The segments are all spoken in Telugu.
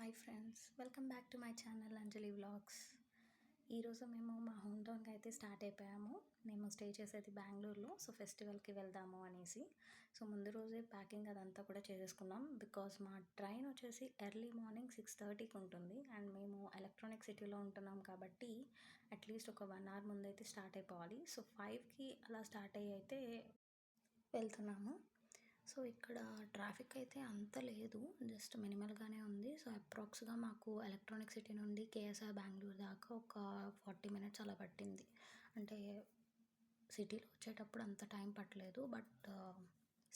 Hi friends, welcome back to my channel Anjali vlogs. ఈరోజు మేము మా హోమ్ టౌన్కి అయితే స్టార్ట్ అయిపోయాము. మేము స్టే చేసేది బెంగళూరులో. సో ఫెస్టివల్కి వెళ్దాము అనేసి ముందు రోజే ప్యాకింగ్ అదంతా కూడా చేసేసుకున్నాం. బికాస్ మా ట్రైన్ వచ్చేసి ఎర్లీ మార్నింగ్ 6:30కి ఉంటుంది అండ్ మేము ఎలక్ట్రానిక్ సిటీలో ఉంటున్నాం కాబట్టి అట్లీస్ట్ ఒక 1 hour ముందైతే స్టార్ట్ అయిపోవాలి. సో 5కి అలా స్టార్ట్ అయ్యి అయితే వెళ్తున్నాము. సో ఇక్కడ ట్రాఫిక్ అయితే అంత లేదు, జస్ట్ మినిమల్గానే ఉంది. సో అప్రాక్స్గా మాకు ఎలక్ట్రానిక్ సిటీ నుండి కేఎస్ఆర్ బెంగళూరు దాకా ఒక 40 minutes అలా పట్టింది. అంటే సిటీలో వచ్చేటప్పుడు అంత టైం పట్టలేదు, బట్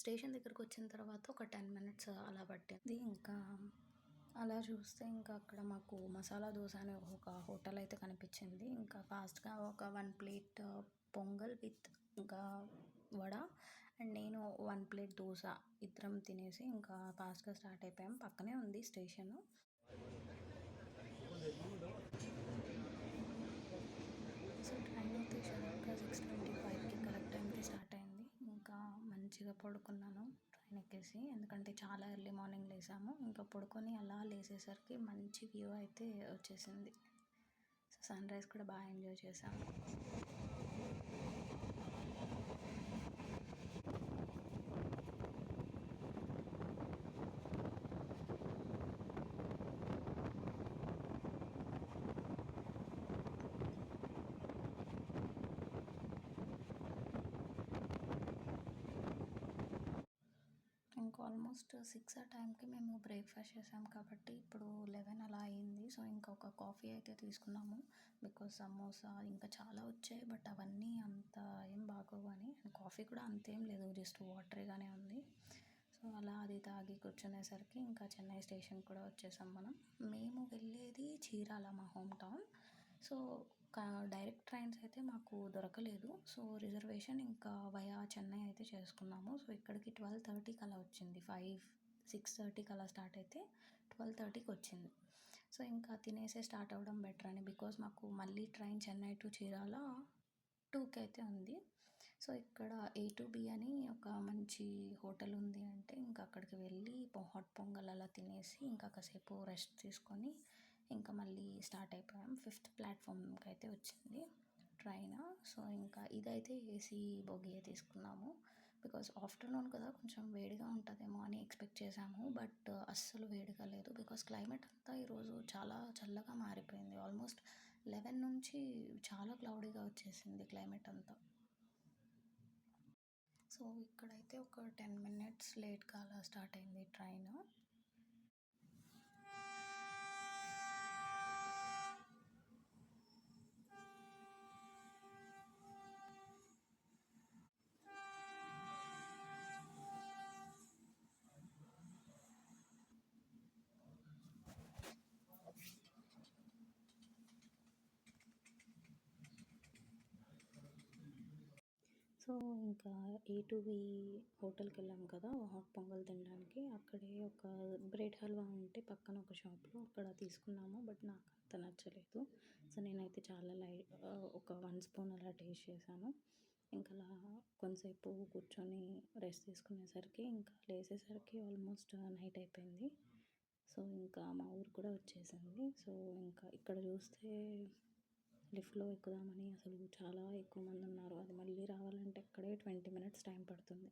స్టేషన్ దగ్గరకు వచ్చిన తర్వాత ఒక 10 minutes అలా పట్టింది. ఇంకా అలా చూస్తే ఇంకా అక్కడ మాకు మసాలా దోశ అనే ఒక హోటల్ అయితే కనిపించింది. ఇంకా ఫాస్ట్గా ఒక 1 plate పొంగల్ విత్ ఇంకా వడ అండ్ నేను 1 plate దోశ ఇద్దరం తినేసి ఇంకా ఫాస్ట్గా స్టార్ట్ అయిపోయాం. పక్కనే ఉంది స్టేషను. సో ట్రైన్ అయితే షార్ప్గా 6:25కి కరెక్ట్ టైంకి స్టార్ట్ అయింది. ఇంకా మంచిగా పడుకున్నాను ట్రైన్ ఎక్కేసి, ఎందుకంటే చాలా ఎర్లీ మార్నింగ్ లేసాము. ఇంకా పడుకొని అలా లేసేసరికి మంచి వ్యూ అయితే వచ్చేసింది. సో సన్ రైజ్ కూడా బాగా ఎంజాయ్ చేసాము. ఇంకా ఆల్మోస్ట్ 6 ఆ టైంకి మేము బ్రేక్ఫాస్ట్ చేసాం కాబట్టి ఇప్పుడు 11 అలా అయింది. సో ఇంకా ఒక కాఫీ అయితే తీసుకున్నాము. బికాజ్ సమోసా ఇంకా చాలా వచ్చాయి, బట్ అవన్నీ అంత ఏం బాగోవు అని. అండ్ కాఫీ కూడా అంతేం లేదు, జస్ట్ వాటరీగానే ఉంది. సో అలా అది తాగి కూర్చునేసరికి ఇంకా చెన్నై స్టేషన్ కూడా వచ్చేసాం మనం. మేము వెళ్ళేది చీరాల, మా home town. So direct trains అయితే మాకు దొరకలేదు. సో రిజర్వేషన్ ఇంకా వయా చెన్నై అయితే చేసుకున్నాము. సో ఇక్కడికి 12:30కి అలా వచ్చింది. 6:30కి అలా స్టార్ట్ అయితే 12:30కి వచ్చింది. సో ఇంకా తినేసే స్టార్ట్ అవ్వడం బెటర్ అని, బికాజ్ మాకు మళ్ళీ ట్రైన్ చెన్నై టు చీరాల 2కి అయితే ఉంది. సో ఇక్కడ A2B అని ఒక మంచి హోటల్ ఉంది అంటే ఇంకా అక్కడికి వెళ్ళి హాట్ పొంగల్ అలా తినేసి ఇంకా కాసేపు రెస్ట్ తీసుకొని ఇంకా మళ్ళీ స్టార్ట్ అయిపోయాం. 5th ప్లాట్ఫామ్కి అయితే వచ్చింది ట్రైన్. సో ఇంకా ఇదైతే ఏసీ బోగియే తీసుకున్నాము. బికాజ్ ఆఫ్టర్నూన్ కదా, కొంచెం వేడిగా ఉంటుందేమో అని ఎక్స్పెక్ట్ చేసాము, బట్ అస్సలు వేడిగా లేదు. బికాజ్ క్లైమేట్ అంతా ఈరోజు చాలా చల్లగా మారిపోయింది. ఆల్మోస్ట్ 11 నుంచి చాలా క్లౌడీగా వచ్చేసింది క్లైమేట్ అంతా. సో ఇక్కడైతే ఒక 10 minutes లేట్గా అలా స్టార్ట్ అయింది ట్రైన్. సో ఇంకా A2B హోటల్కి వెళ్ళాం కదా హాట్ పొంగల్ తినడానికి. అక్కడే ఒక బ్రెడ్ హల్వా ఉంటే పక్కన ఒక షాప్లో అక్కడ తీసుకున్నాము, బట్ నాకు అంత నచ్చలేదు. సో నేనైతే చాలా ఒక 1 spoon అలా టేస్ట్ చేశాను. ఇంకా అలా కొంతసేపు కూర్చొని రెస్ట్ తీసుకునేసరికి ఇంకా లేసేసరికి ఆల్మోస్ట్ నైట్ అయిపోయింది. సో ఇంకా మా ఊరు కూడా వచ్చేసింది. సో ఇంకా ఇక్కడ చూస్తే లిఫ్ట్లో ఎక్కుదామని అసలు చాలా ఎక్కువ మంది ఉన్నారు. అది మళ్ళీ రావాలంటే ఇక్కడే 20 minutes టైం పడుతుంది.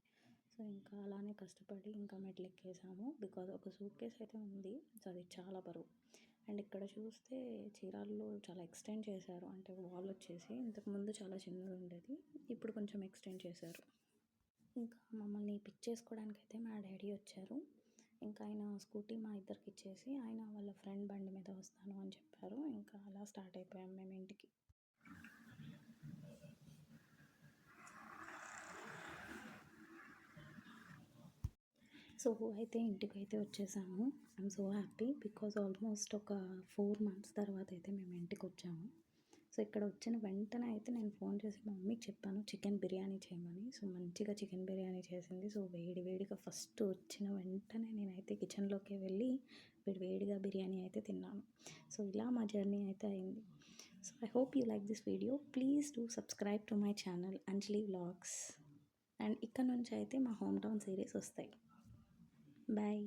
సో ఇంకా అలానే కష్టపడి ఇంకా మెట్లు ఎక్కేసాము. బికాజ్ ఒక సూట్ కేస్ అయితే ఉంది, సో అది చాలా బరువు. అండ్ ఇక్కడ చూస్తే చీరాల్లో చాలా ఎక్స్టెండ్ చేశారు, అంటే వాల్ వచ్చేసి ఇంతకుముందు చాలా చిన్నది ఉండేది, ఇప్పుడు కొంచెం ఎక్స్టెండ్ చేశారు. ఇంకా మమ్మల్ని పిక్ చేసుకోవడానికి అయితే మా డాడీ వచ్చారు. ఇంకా ఆయన స్కూటీ మా ఇద్దరికి ఇచ్చేసి ఆయన వాళ్ళ ఫ్రెండ్ బండి మీద వస్తాను అని చెప్పారు. ఇంకా అలా స్టార్ట్ అయిపోయాం మేము ఇంటికి. సో అయితే ఇంటికైతే వచ్చేసాము. I'm so happy because almost ఒక 4 months తర్వాత అయితే మేము ఇంటికి వచ్చాము. సో ఇక్కడ వచ్చిన వెంటనే అయితే నేను ఫోన్ చేసి మా మమ్మీకి చెప్పాను చికెన్ బిర్యానీ చేయమని. సో మంచిగా చికెన్ బిర్యానీ చేసింది. సో వేడిగా ఫస్ట్ వచ్చిన వెంటనే నేనైతే కిచెన్లోకి వెళ్ళి వేడిగా బిర్యానీ అయితే తిన్నాను. సో ఇలా మా జర్నీ అయితే అయింది. So I hope you like this video. Please do subscribe to my channel Anjali vlogs. And ఇక్కడ నుంచి అయితే మా హోమ్ టౌన్ సిరీస్ వస్తాయి. బాయ్.